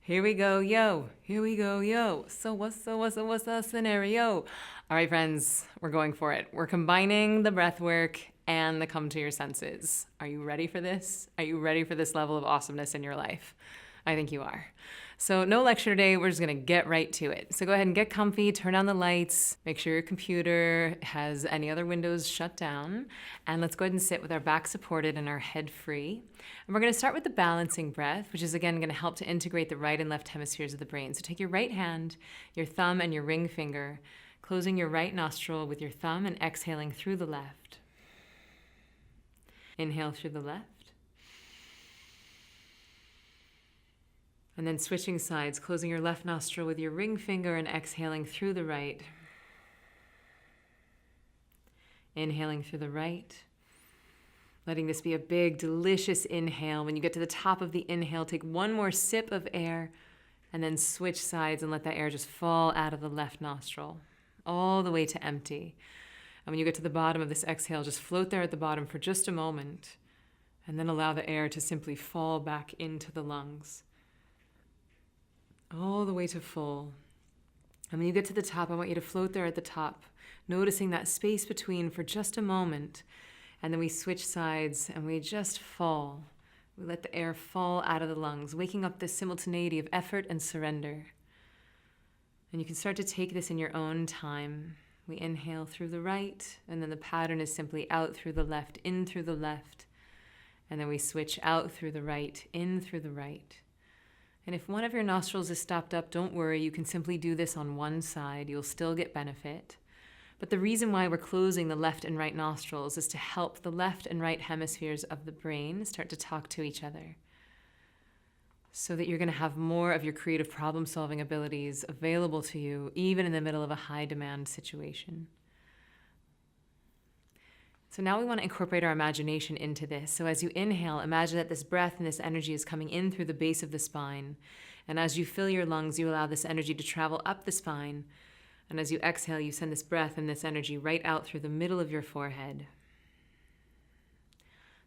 Here we go, yo. Here we go, yo. So what's the scenario? All right, friends, we're going for it. We're combining the breath work and the come to your senses. Are you ready for this? Are you ready for this level of awesomeness in your life? I think you are. So no lecture today, we're just gonna get right to it. So go ahead and get comfy, turn on the lights, make sure your computer has any other windows shut down, and let's go ahead and sit with our back supported and our head free. And we're gonna start with the balancing breath, which is again gonna help to integrate the right and left hemispheres of the brain. So take your right hand, your thumb and your ring finger, closing your right nostril with your thumb and exhaling through the left. Inhale through the left. And then switching sides, closing your left nostril with your ring finger and exhaling through the right. Inhaling through the right. Letting this be a big, delicious inhale. When you get to the top of the inhale, take one more sip of air and then switch sides and let that air just fall out of the left nostril, all the way to empty. And when you get to the bottom of this exhale, just float there at the bottom for just a moment and then allow the air to simply fall back into the lungs, all the way to full. And when you get to the top, I want you to float there at the top, noticing that space between for just a moment. And then we switch sides and we just fall. We let the air fall out of the lungs, waking up this simultaneity of effort and surrender. And you can start to take this in your own time. We inhale through the right, and then the pattern is simply out through the left, in through the left. And then we switch out through the right, in through the right. And if one of your nostrils is stopped up, don't worry, you can simply do this on one side. You'll still get benefit. But the reason why we're closing the left and right nostrils is to help the left and right hemispheres of the brain start to talk to each other, so that you're going to have more of your creative problem-solving abilities available to you, even in the middle of a high-demand situation. So now we want to incorporate our imagination into this. So as you inhale, imagine that this breath and this energy is coming in through the base of the spine. And as you fill your lungs, you allow this energy to travel up the spine. And as you exhale, you send this breath and this energy right out through the middle of your forehead.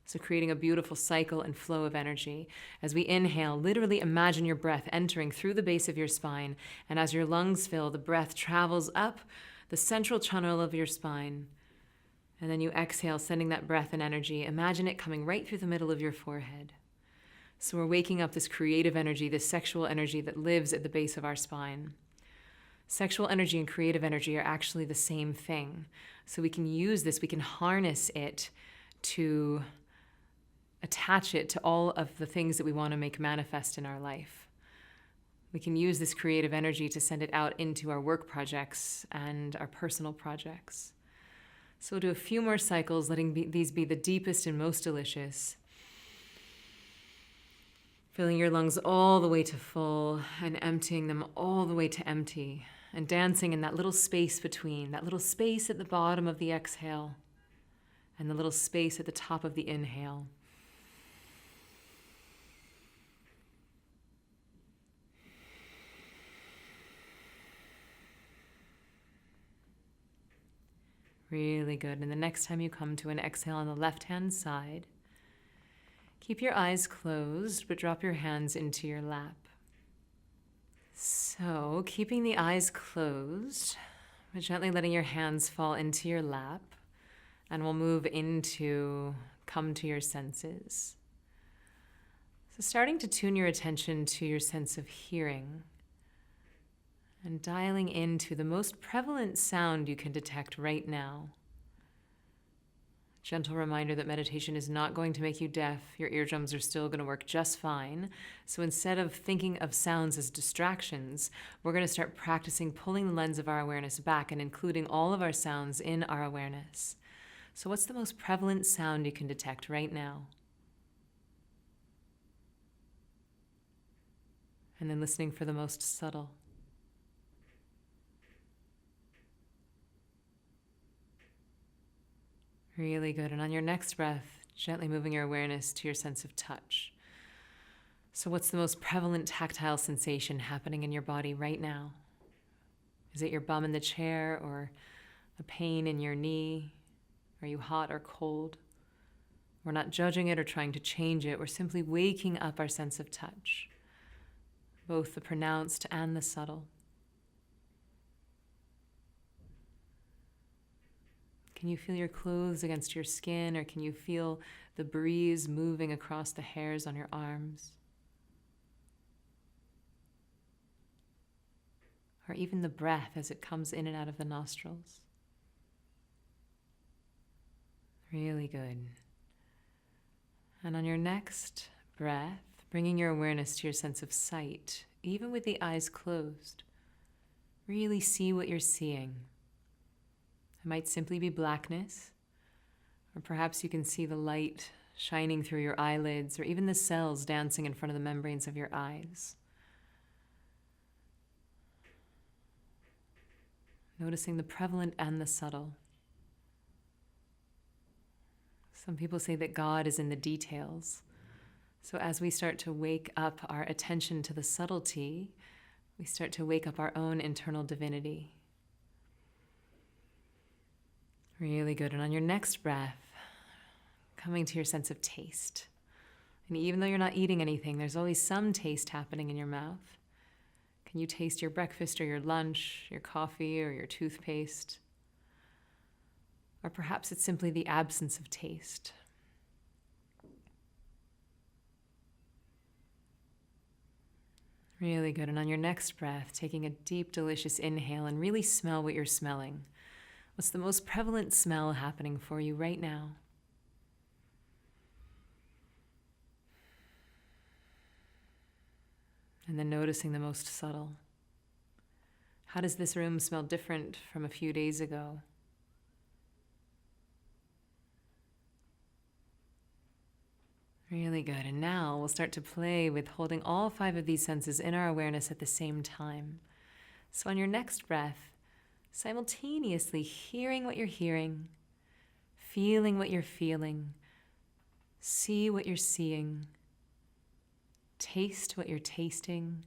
So creating a beautiful cycle and flow of energy. As we inhale, literally imagine your breath entering through the base of your spine. And as your lungs fill, the breath travels up the central channel of your spine. And then you exhale, sending that breath and energy. Imagine it coming right through the middle of your forehead. So we're waking up this creative energy, this sexual energy that lives at the base of our spine. Sexual energy and creative energy are actually the same thing. So we can use this, we can harness it to attach it to all of the things that we want to make manifest in our life. We can use this creative energy to send it out into our work projects and our personal projects. So we'll do a few more cycles, letting these be the deepest and most delicious. Filling your lungs all the way to full and emptying them all the way to empty. And dancing in that little space between, that little space at the bottom of the exhale and the little space at the top of the inhale. Really good. And the next time you come to an exhale on the left-hand side, keep your eyes closed, but drop your hands into your lap. So, keeping the eyes closed, but gently letting your hands fall into your lap, and we'll move into come to your senses. So starting to tune your attention to your sense of hearing, and dialing into the most prevalent sound you can detect right now. Gentle reminder that meditation is not going to make you deaf. Your eardrums are still going to work just fine. So instead of thinking of sounds as distractions, we're going to start practicing pulling the lens of our awareness back and including all of our sounds in our awareness. So what's the most prevalent sound you can detect right now? And then listening for the most subtle. Really good. And on your next breath, gently moving your awareness to your sense of touch. So what's the most prevalent tactile sensation happening in your body right now? Is it your bum in the chair or a pain in your knee? Are you hot or cold? We're not judging it or trying to change it. We're simply waking up our sense of touch. both the pronounced and the subtle. Can you feel your clothes against your skin, or can you feel the breeze moving across the hairs on your arms? Or even the breath as it comes in and out of the nostrils? Really good. And on your next breath, bringing your awareness to your sense of sight, even with the eyes closed. Really see what you're seeing. It might simply be blackness, or perhaps you can see the light shining through your eyelids, or even the cells dancing in front of the membranes of your eyes. Noticing the prevalent and the subtle. Some people say that God is in the details. So as we start to wake up our attention to the subtlety, we start to wake up our own internal divinity. Really good. And on your next breath, coming to your sense of taste. And even though you're not eating anything, there's always some taste happening in your mouth. Can you taste your breakfast or your lunch, your coffee or your toothpaste? Or perhaps it's simply the absence of taste. Really good. And on your next breath, taking a deep, delicious inhale and really smell what you're smelling. What's the most prevalent smell happening for you right now? And then noticing the most subtle. How does this room smell different from a few days ago? Really good. And now we'll start to play with holding all 5 of these senses in our awareness at the same time. So on your next breath, simultaneously hearing what you're hearing, feeling what you're feeling, see what you're seeing, taste what you're tasting,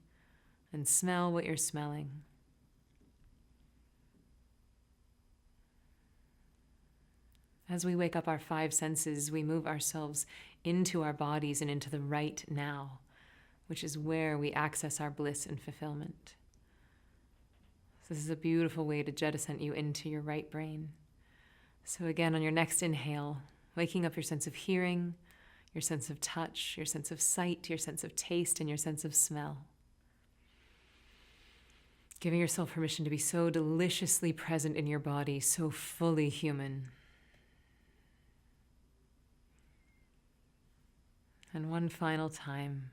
and smell what you're smelling. As we wake up our 5 senses, we move ourselves into our bodies and into the right now, which is where we access our bliss and fulfillment. This is a beautiful way to jettison you into your right brain. So again, on your next inhale, waking up your sense of hearing, your sense of touch, your sense of sight, your sense of taste, and your sense of smell. Giving yourself permission to be so deliciously present in your body, so fully human. And one final time,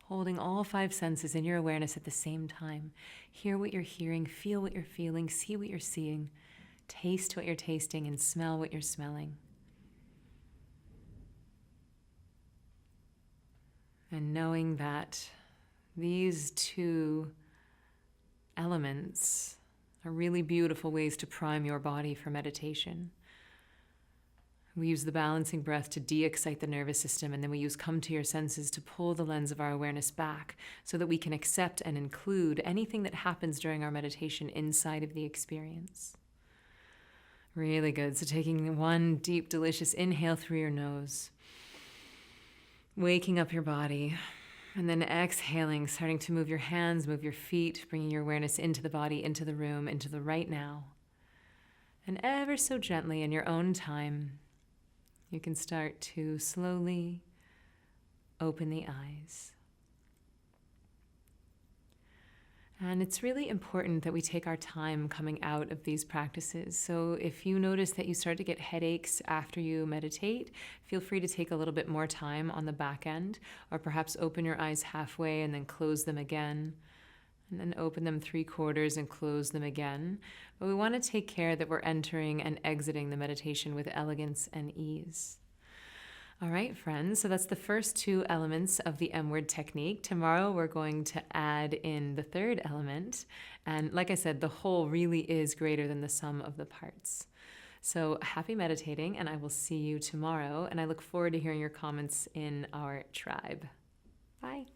holding all 5 senses in your awareness at the same time. Hear what you're hearing, feel what you're feeling, see what you're seeing, taste what you're tasting, and smell what you're smelling. And knowing that these 2 elements are really beautiful ways to prime your body for meditation. We use the balancing breath to de-excite the nervous system, and then we use come to your senses to pull the lens of our awareness back so that we can accept and include anything that happens during our meditation inside of the experience. Really good. So taking one deep, delicious inhale through your nose, waking up your body, and then exhaling, starting to move your hands, move your feet, bringing your awareness into the body, into the room, into the right now. And ever so gently in your own time, you can start to slowly open the eyes. And it's really important that we take our time coming out of these practices. So if you notice that you start to get headaches after you meditate, feel free to take a little bit more time on the back end, or perhaps open your eyes halfway and then close them again, and then open them 3/4 and close them again. But we want to take care that we're entering and exiting the meditation with elegance and ease. All right, friends, so that's the first 2 elements of the M-word technique. Tomorrow we're going to add in the 3rd element. And like I said, the whole really is greater than the sum of the parts. So happy meditating, and I will see you tomorrow. And I look forward to hearing your comments in our tribe. Bye.